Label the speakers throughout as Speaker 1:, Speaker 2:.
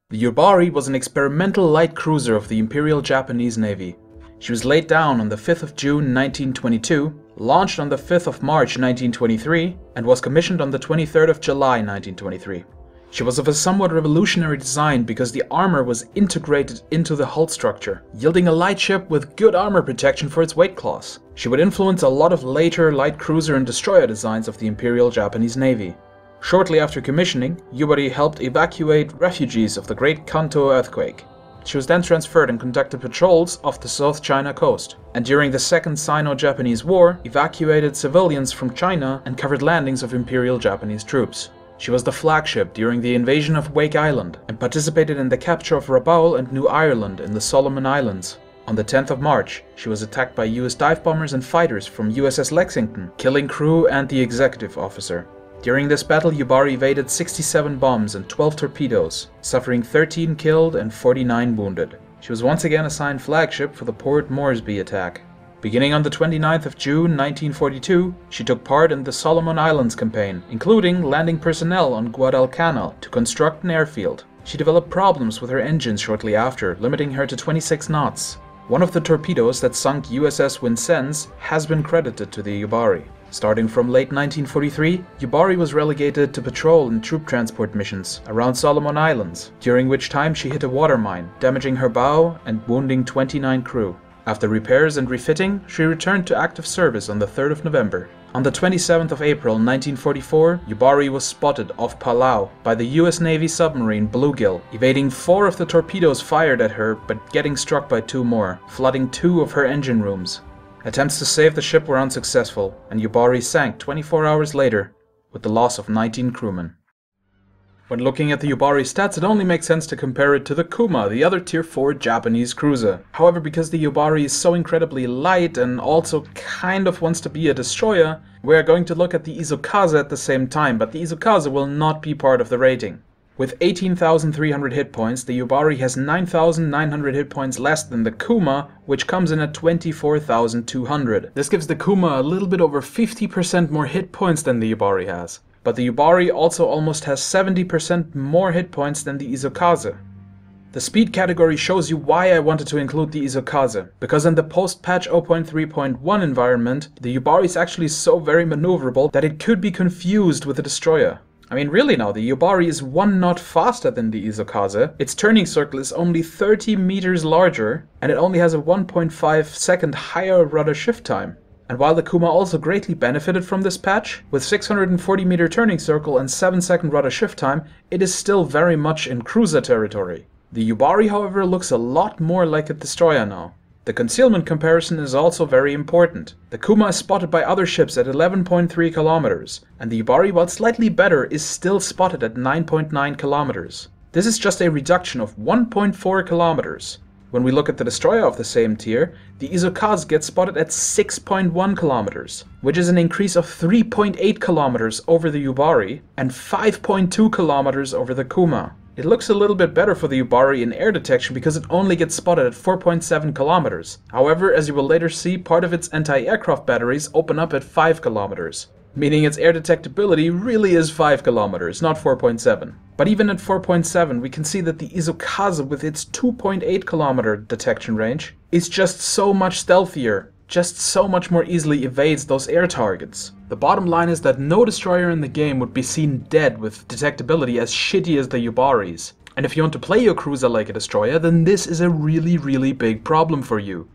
Speaker 1: The Yubari was an experimental light cruiser of the Imperial Japanese Navy. She was laid down on the 5th of June 1922, launched on the 5th of March 1923, and was commissioned on the 23rd of July 1923. She was of a somewhat revolutionary design because the armor was integrated into the hull structure, yielding a light ship with good armor protection for its weight class. She would influence a lot of later light cruiser and destroyer designs of the Imperial Japanese Navy. Shortly after commissioning, Yubari helped evacuate refugees of the Great Kanto earthquake. She was then transferred and conducted patrols off the South China coast, and during the Second Sino-Japanese War, evacuated civilians from China and covered landings of Imperial Japanese troops. She was the flagship during the invasion of Wake Island and participated in the capture of Rabaul and New Ireland in the Solomon Islands. On the 10th of March, she was attacked by US dive bombers and fighters from USS Lexington, killing crew and the executive officer. During this battle, Yubari evaded 67 bombs and 12 torpedoes, suffering 13 killed and 49 wounded. She was once again assigned flagship for the Port Moresby attack. Beginning on the 29th of June 1942, she took part in the Solomon Islands campaign, including landing personnel on Guadalcanal to construct an airfield. She developed problems with her engines shortly after, limiting her to 26 knots. One of the torpedoes that sunk USS Vincennes has been credited to the Yubari. Starting from late 1943, Yubari was relegated to patrol and troop transport missions around Solomon Islands, during which time she hit a water mine, damaging her bow and wounding 29 crew. After repairs and refitting, she returned to active service on the 3rd of November. On the 27th of April 1944, Yubari was spotted off Palau by the US Navy submarine Bluegill, evading 4 of the torpedoes fired at her but getting struck by 2 more, flooding 2 of her engine rooms. Attempts to save the ship were unsuccessful, and Yubari sank 24 hours later, with the loss of 19 crewmen. When looking at the Yubari stats, it only makes sense to compare it to the Kuma, the other Tier 4 Japanese cruiser. However, because the Yubari is so incredibly light and also kind of wants to be a destroyer, we are going to look at the Izukaze at the same time, but the Izukaze will not be part of the rating. With 18,300 hit points, the Yubari has 9,900 hit points less than the Kuma, which comes in at 24,200. This gives the Kuma a little bit over 50% more hit points than the Yubari has. But the Yubari also almost has 70% more hit points than the Izukaze. The speed category shows you why I wanted to include the Izukaze, because in the post-patch 0.3.1 environment, the Yubari is actually so very maneuverable that it could be confused with a destroyer. I mean, really now, the Yubari is 1 knot faster than the Izukaze, its turning circle is only 30 meters larger, and it only has a 1.5 second higher rudder shift time. And while the Kuma also greatly benefited from this patch, with 640 meter turning circle and 7 second rudder shift time, it is still very much in cruiser territory. The Yubari, however, looks a lot more like a destroyer now. The concealment comparison is also very important. The Kuma is spotted by other ships at 11.3 kilometers, and the Yubari, while slightly better, is still spotted at 9.9 kilometers. This is just a reduction of 1.4 kilometers. When we look at the destroyer of the same tier, the Izukaze gets spotted at 6.1 kilometers, which is an increase of 3.8 kilometers over the Yubari and 5.2 kilometers over the Kuma. It looks a little bit better for the Yubari in air detection because it only gets spotted at 4.7 kilometers. However, as you will later see, part of its anti-aircraft batteries open up at 5 kilometers. Meaning its air detectability really is 5 kilometers, not 4.7. But even at 4.7, we can see that the Izukaze with its 2.8 kilometer detection range is just so much stealthier, just so much more easily evades those air targets. The bottom line is that no destroyer in the game would be seen dead with detectability as shitty as the Yubari's. And if you want to play your cruiser like a destroyer, then this is a really big problem for you.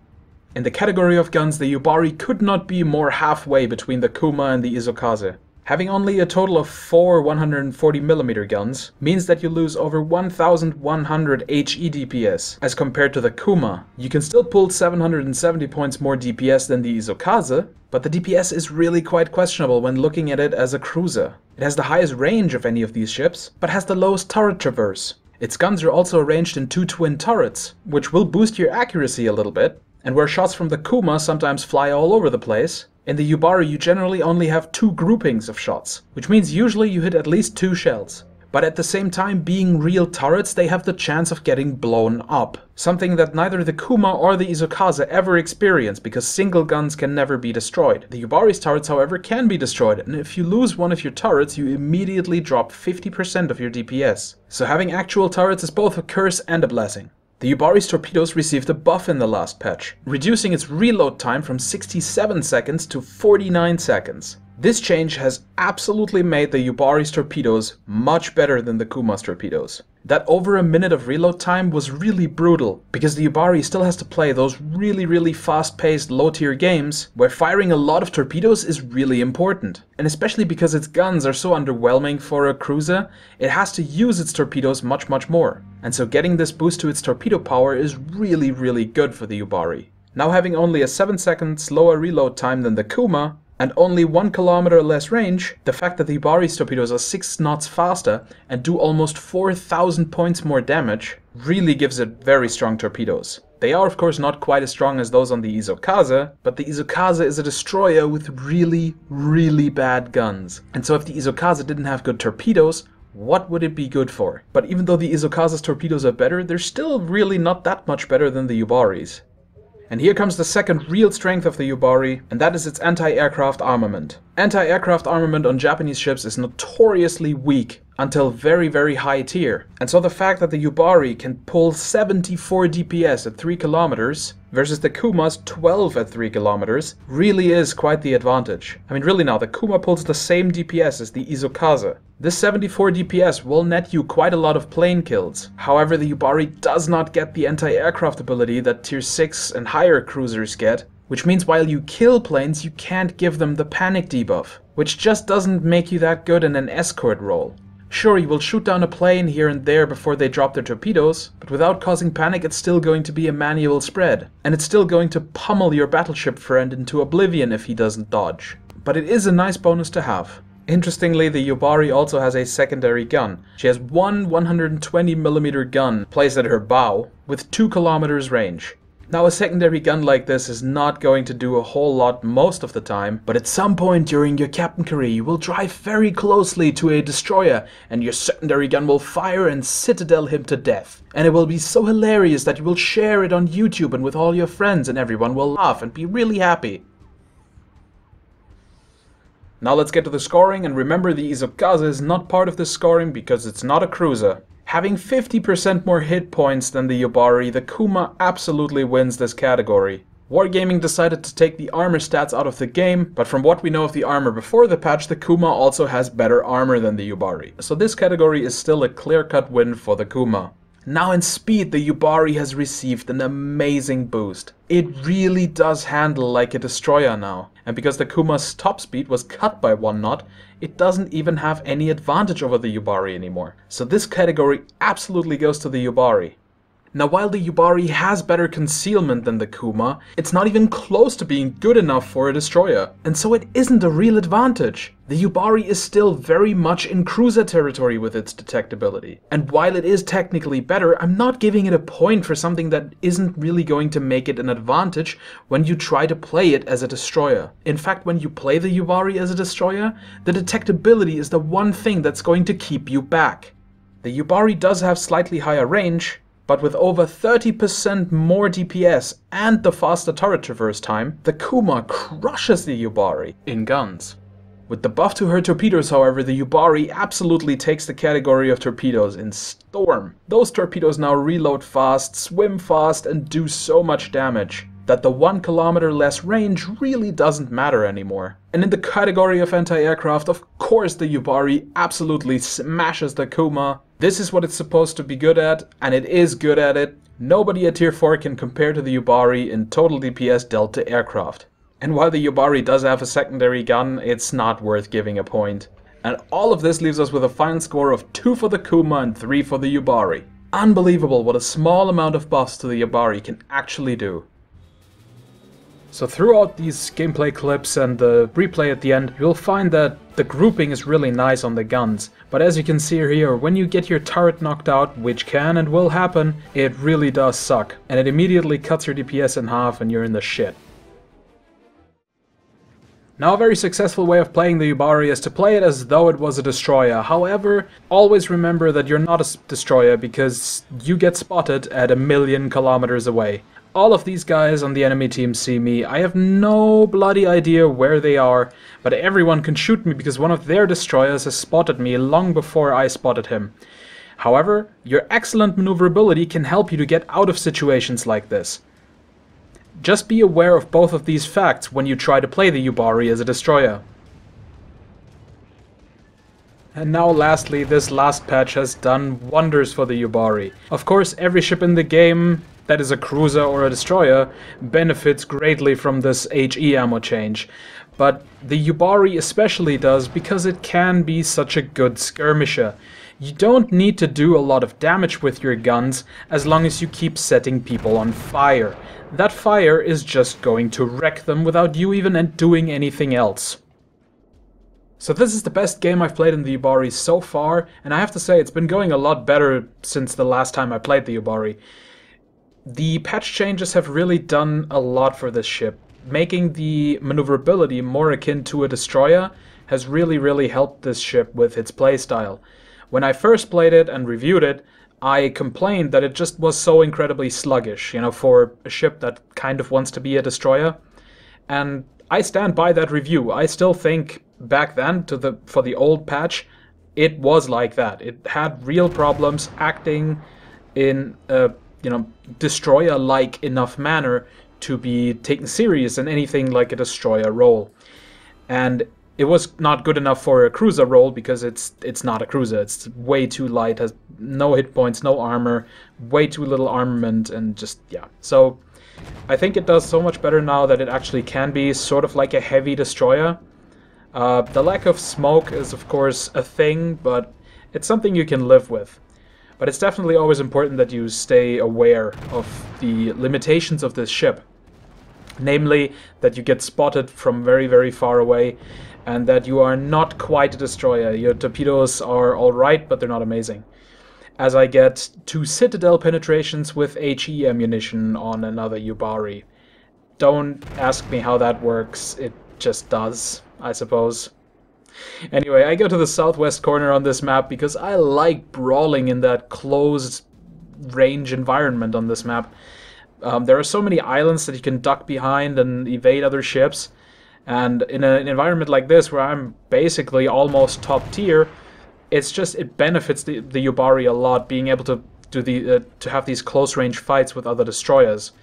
Speaker 1: In the category of guns, the Yubari could not be more halfway between the Kuma and the Izukaze. Having only a total of 4 140mm guns means that you lose over 1100 HE DPS as compared to the Kuma. You can still pull 770 points more DPS than the Izukaze, but the DPS is really quite questionable when looking at it as a cruiser. It has the highest range of any of these ships, but has the lowest turret traverse. Its guns are also arranged in 2 twin turrets, which will boost your accuracy a little bit, and where shots from the Kuma sometimes fly all over the place, in the Yubari you generally only have 2 groupings of shots, which means usually you hit at least 2 shells. But at the same time, being real turrets, they have the chance of getting blown up. Something that neither the Kuma or the Isokaze ever experience, because single guns can never be destroyed. The Yubari's turrets, however, can be destroyed, and if you lose one of your turrets, you immediately drop 50% of your DPS. So having actual turrets is both a curse and a blessing. The Yubari's torpedoes received a buff in the last patch, reducing its reload time from 67 seconds to 49 seconds. This change has absolutely made the Yubari's torpedoes much better than the Kuma's torpedoes. That over a minute of reload time was really brutal, because the Yubari still has to play those really fast-paced low-tier games where firing a lot of torpedoes is really important. And especially because its guns are so underwhelming for a cruiser, it has to use its torpedoes much more. And so getting this boost to its torpedo power is really good for the Yubari. Now having only a 7-second slower reload time than the Kuma, and only 1 kilometer less range, the fact that the Yubari's torpedoes are 6 knots faster and do almost 4,000 points more damage really gives it very strong torpedoes. They are of course not quite as strong as those on the Isokaze, but the Isokaze is a destroyer with really bad guns. And so if the Isokaze didn't have good torpedoes, what would it be good for? But even though the Isokaze's torpedoes are better, they're still really not that much better than the Yubari's. And here comes the second real strength of the Yubari, and that is its anti-aircraft armament. Anti-aircraft armament on Japanese ships is notoriously weak until very high tier. And so the fact that the Yubari can pull 74 DPS at 3 kilometers versus the Kuma's 12 at 3 kilometers really is quite the advantage. I mean really now, the Kuma pulls the same DPS as the Isokaze. This 74 DPS will net you quite a lot of plane kills. However, the Yubari does not get the anti-aircraft ability that tier 6 and higher cruisers get, which means while you kill planes, you can't give them the panic debuff, which just doesn't make you that good in an escort role. Sure, you will shoot down a plane here and there before they drop their torpedoes, but without causing panic it's still going to be a manual spread, and it's still going to pummel your battleship friend into oblivion if he doesn't dodge. But it is a nice bonus to have. Interestingly, the Yubari also has a secondary gun. She has one 120mm gun placed at her bow with 2 kilometers range. Now a secondary gun like this is not going to do a whole lot most of the time, but at some point during your captain career you will drive very closely to a destroyer and your secondary gun will fire and citadel him to death. And it will be so hilarious that you will share it on YouTube and with all your friends, and everyone will laugh and be really happy. Now let's get to the scoring, and remember the Isokaze is not part of this scoring because it's not a cruiser. Having 50% more hit points than the Yubari, the Kuma absolutely wins this category. Wargaming decided to take the armor stats out of the game, but from what we know of the armor before the patch, the Kuma also has better armor than the Yubari. So this category is still a clear-cut win for the Kuma. Now in speed, the Yubari has received an amazing boost. It really does handle like a destroyer now. And because the Kuma's top speed was cut by 1 knot, it doesn't even have any advantage over the Yubari anymore. So this category absolutely goes to the Yubari. Now while the Yubari has better concealment than the Kuma, it's not even close to being good enough for a destroyer. And so it isn't a real advantage. The Yubari is still very much in cruiser territory with its detectability. And while it is technically better, I'm not giving it a point for something that isn't really going to make it an advantage when you try to play it as a destroyer. In fact, when you play the Yubari as a destroyer, the detectability is the one thing that's going to keep you back. The Yubari does have slightly higher range, but with over 30% more DPS and the faster turret traverse time, the Kuma crushes the Yubari in guns. With the buff to her torpedoes, however, the Yubari absolutely takes the category of torpedoes in storm. Those torpedoes now reload fast, swim fast, and do so much damage that the 1 kilometer less range really doesn't matter anymore. And in the category of anti-aircraft, of course the Yubari absolutely smashes the Kuma. This is what it's supposed to be good at, and it is good at it. Nobody at tier 4 can compare to the Yubari in total DPS dealt to aircraft. And while the Yubari does have a secondary gun, it's not worth giving a point. And all of this leaves us with a final score of 2 for the Kuma and 3 for the Yubari. Unbelievable what a small amount of buffs to the Yubari can actually do. So throughout these gameplay clips and the replay at the end, you'll find that the grouping is really nice on the guns. But as you can see here, when you get your turret knocked out, which can and will happen, it really does suck. And it immediately cuts your DPS in half and you're in the shit. Now, a very successful way of playing the Yubari is to play it as though it was a destroyer. However, always remember that you're not a destroyer because you get spotted at 1,000,000 kilometers away. All of these guys on the enemy team see me. I have no bloody idea where they are, but everyone can shoot me because one of their destroyers has spotted me long before I spotted him. However, your excellent maneuverability can help you to get out of situations like this. Just be aware of both of these facts when you try to play the Yubari as a destroyer. And now lastly, this last patch has done wonders for the Yubari. Of course, every ship in the game that is a cruiser or a destroyer benefits greatly from this HE ammo change. But the Yubari especially does because it can be such a good skirmisher. You don't need to do a lot of damage with your guns as long as you keep setting people on fire. That fire is just going to wreck them without you even doing anything else. So this is the best game I've played in the Yubari so far, and I have to say it's been going a lot better since the last time I played the Yubari. The patch changes have really done a lot for this ship. Making the maneuverability more akin to a destroyer has really helped this ship with its playstyle. When I first played it and reviewed it, I complained that it just was so incredibly sluggish, you know, for a ship that kind of wants to be a destroyer. And I stand by that review. I still think back then, for the old patch, it was like that. It had real problems acting in a, destroyer-like enough manner to be taken serious in anything like a destroyer role. And it was not good enough for a cruiser role because it's not a cruiser. It's way too light, has no hit points, no armor, way too little armament, and just, yeah. So I think it does so much better now that it actually can be sort of like a heavy destroyer. The lack of smoke is of course a thing, but it's something you can live with. But it's definitely always important that you stay aware of the limitations of this ship. Namely, that you get spotted from very far away, and that you are not quite a destroyer. Your torpedoes are alright, but they're not amazing. As I get 2 citadel penetrations with HE ammunition on another Yubari. Don't ask me how that works, it just does, I suppose. Anyway, I go to the southwest corner on this map because I like brawling in that closed range environment on this map. There are so many islands that you can duck behind and evade other ships. And in an environment like this, where I'm basically almost top tier, it benefits the Yubari a lot, being able to to have these close range fights with other destroyers.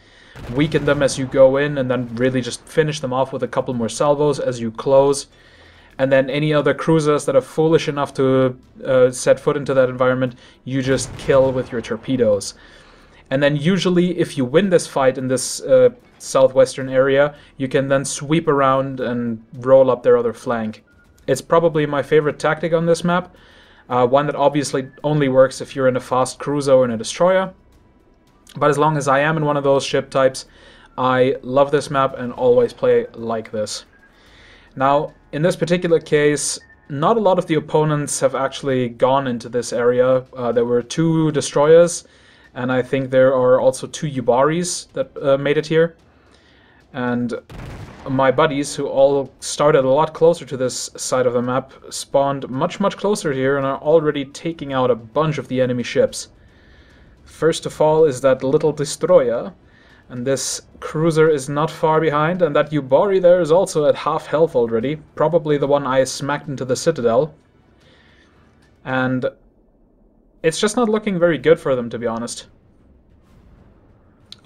Speaker 1: Weaken them as you go in, and then really just finish them off with a couple more salvos as you close. And then any other cruisers that are foolish enough to set foot into that environment, you just kill with your torpedoes. And then usually, if you win this fight in this southwestern area, you can then sweep around and roll up their other flank. It's probably my favorite tactic on this map. One that obviously only works if you're in a fast cruiser or in a destroyer. But as long as I am in one of those ship types, I love this map and always play like this. Now, in this particular case, not a lot of the opponents have actually gone into this area. There were 2 destroyers, and I think there are also 2 Yubaris that made it here. And my buddies, who all started a lot closer to this side of the map, spawned much closer here and are already taking out a bunch of the enemy ships. First of all is that little destroyer, and this cruiser is not far behind, and that Yubari there is also at half health already, probably the one I smacked into the citadel. And it's just not looking very good for them, to be honest.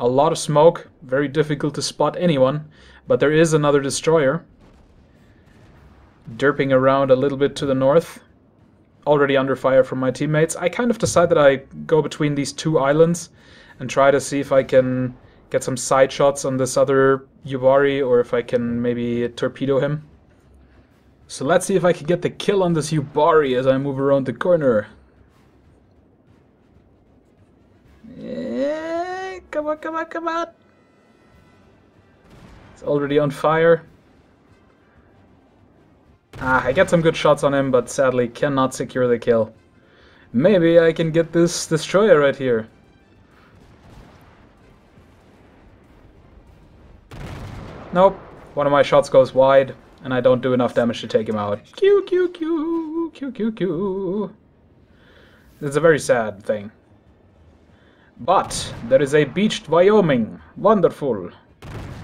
Speaker 1: A lot of smoke, very difficult to spot anyone, but there is another destroyer derping around a little bit to the north, already under fire from my teammates. I kind of decided I go between these 2 islands and try to see if I can get some side shots on this other Yubari, or if I can maybe torpedo him. So let's see if I can get the kill on this Yubari as I move around the corner. Yeah, come on. It's already on fire. I get some good shots on him, but sadly cannot secure the kill. Maybe I can get this destroyer right here. Nope, one of my shots goes wide. and I don't do enough damage to take him out. Q, Q, Q, Q, Q, Q. It's a very sad thing. But there is a beached Wyoming. Wonderful.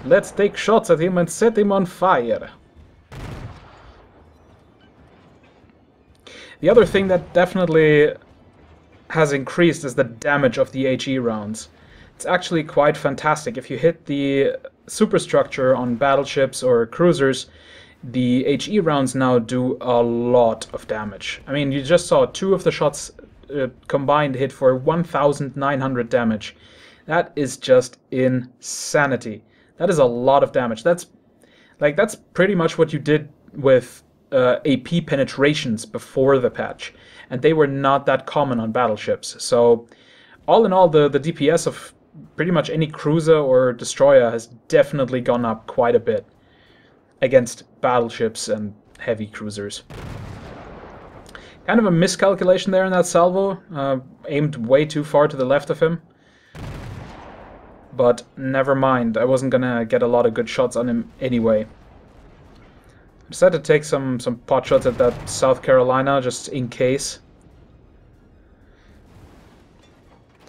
Speaker 1: Let's take shots at him and set him on fire. The other thing that definitely has increased is the damage of the HE rounds. It's actually quite fantastic. If you hit the superstructure on battleships or cruisers, the HE rounds now do a lot of damage. I mean, you just saw 2 of the shots combined hit for 1,900 damage. That is just insanity. That is a lot of damage. That's pretty much what you did with AP penetrations before the patch, and they were not that common on battleships. So all in all, the DPS of pretty much any cruiser or destroyer has definitely gone up quite a bit against battleships and heavy cruisers. Kind of a miscalculation there in that salvo. Aimed way too far to the left of him. But never mind, I wasn't gonna get a lot of good shots on him anyway. I decided to take some pot shots at that South Carolina, just in case.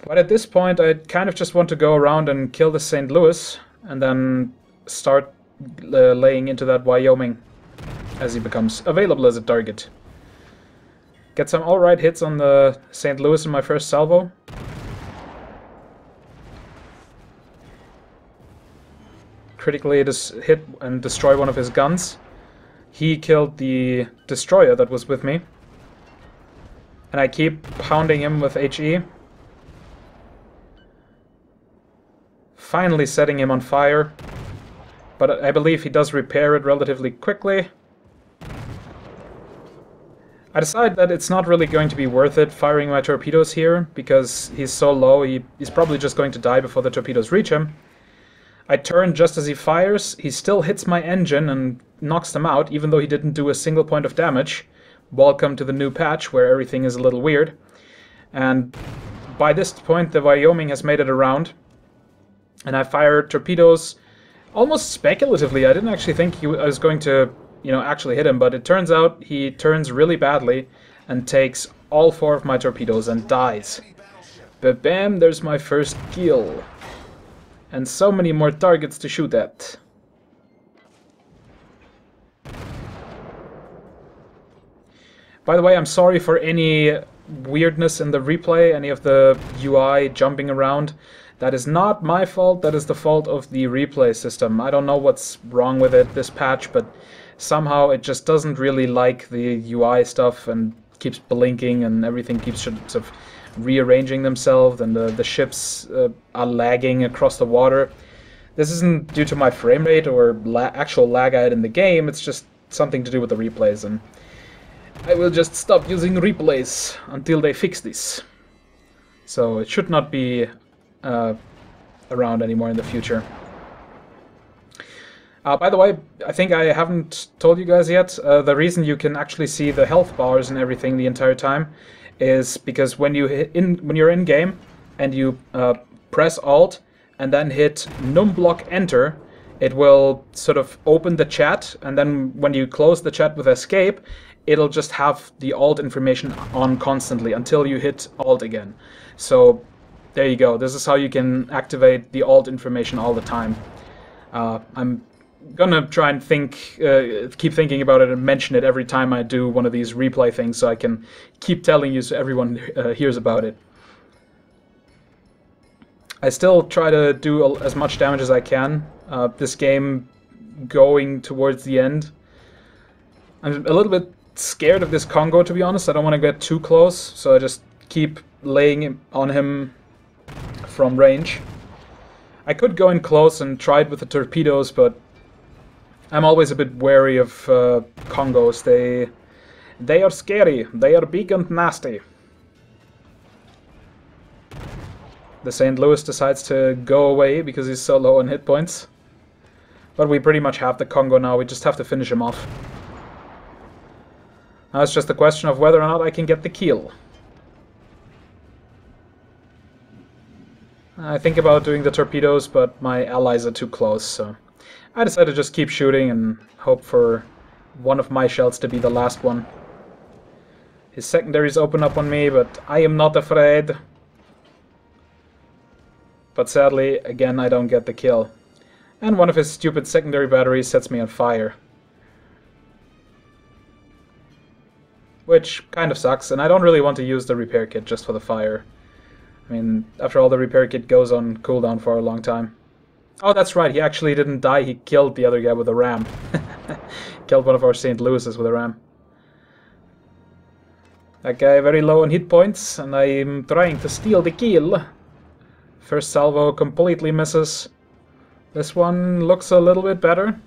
Speaker 1: But at this point, I kind of just want to go around and kill the St. Louis, and then start laying into that Wyoming as he becomes available as a target. Get some alright hits on the St. Louis in my first salvo. Critically just hit and destroy one of his guns. He killed the destroyer that was with me. And I keep pounding him with HE. Finally setting him on fire. But I believe he does repair it relatively quickly. I decide that it's not really going to be worth it firing my torpedoes here, because he's so low, he's probably just going to die before the torpedoes reach him. I turn just as he fires, he still hits my engine and knocks them out, even though he didn't do a single point of damage. Welcome to the new patch, where everything is a little weird. And by this point, the Wyoming has made it around. And I fire torpedoes almost speculatively. I didn't actually think I was going to, actually hit him, but it turns out he turns really badly and takes all 4 of my torpedoes and dies. But bam, there's my first kill. And so many more targets to shoot at. By the way, I'm sorry for any weirdness in the replay, any of the UI jumping around. That is not my fault, that is the fault of the replay system. I don't know what's wrong with it this patch, but somehow it just doesn't really like the UI stuff and keeps blinking and everything keeps sort of rearranging themselves, and the ships are lagging across the water. This isn't due to my frame rate or actual lag out in the game, it's just something to do with the replays, and I will just stop using replays until they fix this. So it should not be around anymore in the future. By the way, I think I haven't told you guys yet, the reason you can actually see the health bars and everything the entire time is because when you're in game and you press Alt and then hit numblock Enter, it will sort of open the chat, and then when you close the chat with Escape, it'll just have the Alt information on constantly until you hit Alt again. So there you go. This is how you can activate the Alt information all the time. I'm gonna try and keep thinking about it and mention it every time I do one of these replay things, so I can keep telling you so everyone hears about it. I still try to do as much damage as I can. This game going towards the end. I'm a little bit scared of this Congo, to be honest. I don't want to get too close, so I just keep laying on him from range. I could go in close and try it with the torpedoes, but I'm always a bit wary of Congos. They are scary. They are big and nasty. The St. Louis decides to go away because he's so low on hit points. But we pretty much have the Congo now. We just have to finish him off. Now it's just a question of whether or not I can get the kill. I think about doing the torpedoes, but my allies are too close, so I decided to just keep shooting and hope for one of my shells to be the last one. His secondaries open up on me, but I am not afraid. But sadly, again, I don't get the kill. And one of his stupid secondary batteries sets me on fire. Which kind of sucks, and I don't really want to use the repair kit just for the fire. I mean, after all, the repair kit goes on cooldown for a long time. Oh, that's right, he actually didn't die, he killed the other guy with a ram. Killed one of our St. Louis's with a ram. That guy very low on hit points, and I'm trying to steal the kill. First salvo completely misses. This one looks a little bit better.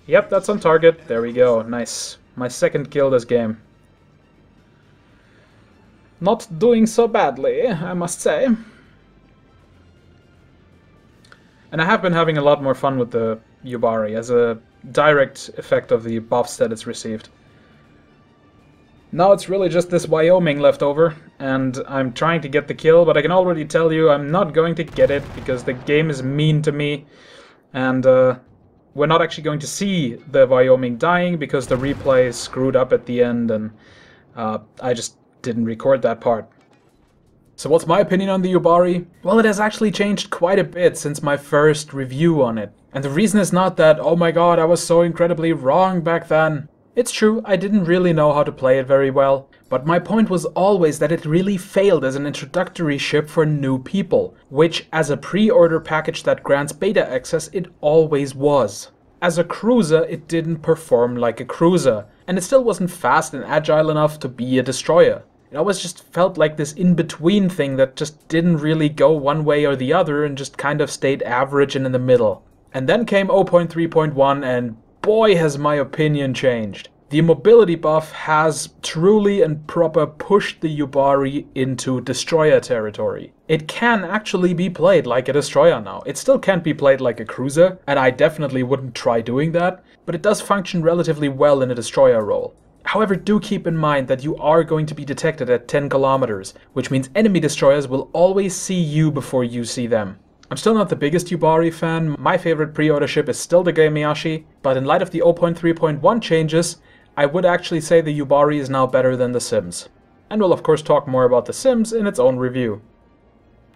Speaker 1: Yep, that's on target. There we go, nice. My second kill this game. Not doing so badly, I must say. And I have been having a lot more fun with the Yubari as a direct effect of the buffs that it's received. Now it's really just this Wyoming left over, and I'm trying to get the kill, but I can already tell you I'm not going to get it because the game is mean to me, and we're not actually going to see the Wyoming dying because the replay is screwed up at the end, and I just didn't record that part. So what's my opinion on the Yubari? Well, it has actually changed quite a bit since my first review on it. And the reason is not that, oh my god, I was so incredibly wrong back then. It's true, I didn't really know how to play it very well. But my point was always that it really failed as an introductory ship for new people, which as a pre-order package that grants beta access, it always was. As a cruiser, it didn't perform like a cruiser, and it still wasn't fast and agile enough to be a destroyer. It always just felt like this in-between thing that just didn't really go one way or the other and just kind of stayed average and in the middle. And then came 0.3.1 and boy has my opinion changed. The mobility buff has truly and proper pushed the Yubari into destroyer territory. It can actually be played like a destroyer now. It still can't be played like a cruiser, and I definitely wouldn't try doing that, but it does function relatively well in a destroyer role. However, do keep in mind that you are going to be detected at 10 kilometers, which means enemy destroyers will always see you before you see them. I'm still not the biggest Yubari fan, my favorite pre-order ship is still the Geimiyashi, but in light of the 0.3.1 changes, I would actually say the Yubari is now better than the Sims. And we'll of course talk more about the Sims in its own review.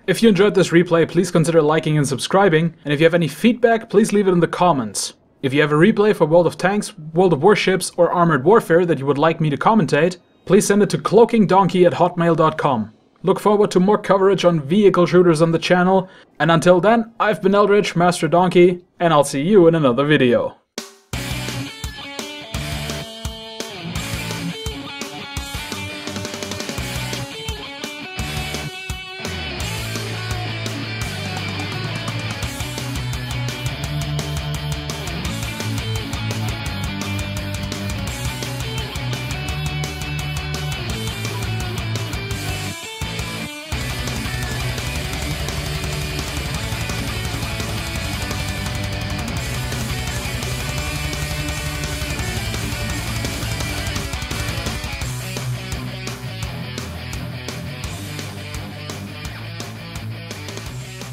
Speaker 1: If you enjoyed this replay, please consider liking and subscribing, and if you have any feedback, please leave it in the comments. If you have a replay for World of Tanks, World of Warships, or Armored Warfare that you would like me to commentate, please send it to cloakingdonkey@hotmail.com. Look forward to more coverage on vehicle shooters on the channel, and until then, I've been eLdritch, Master Donkey, and I'll see you in another video.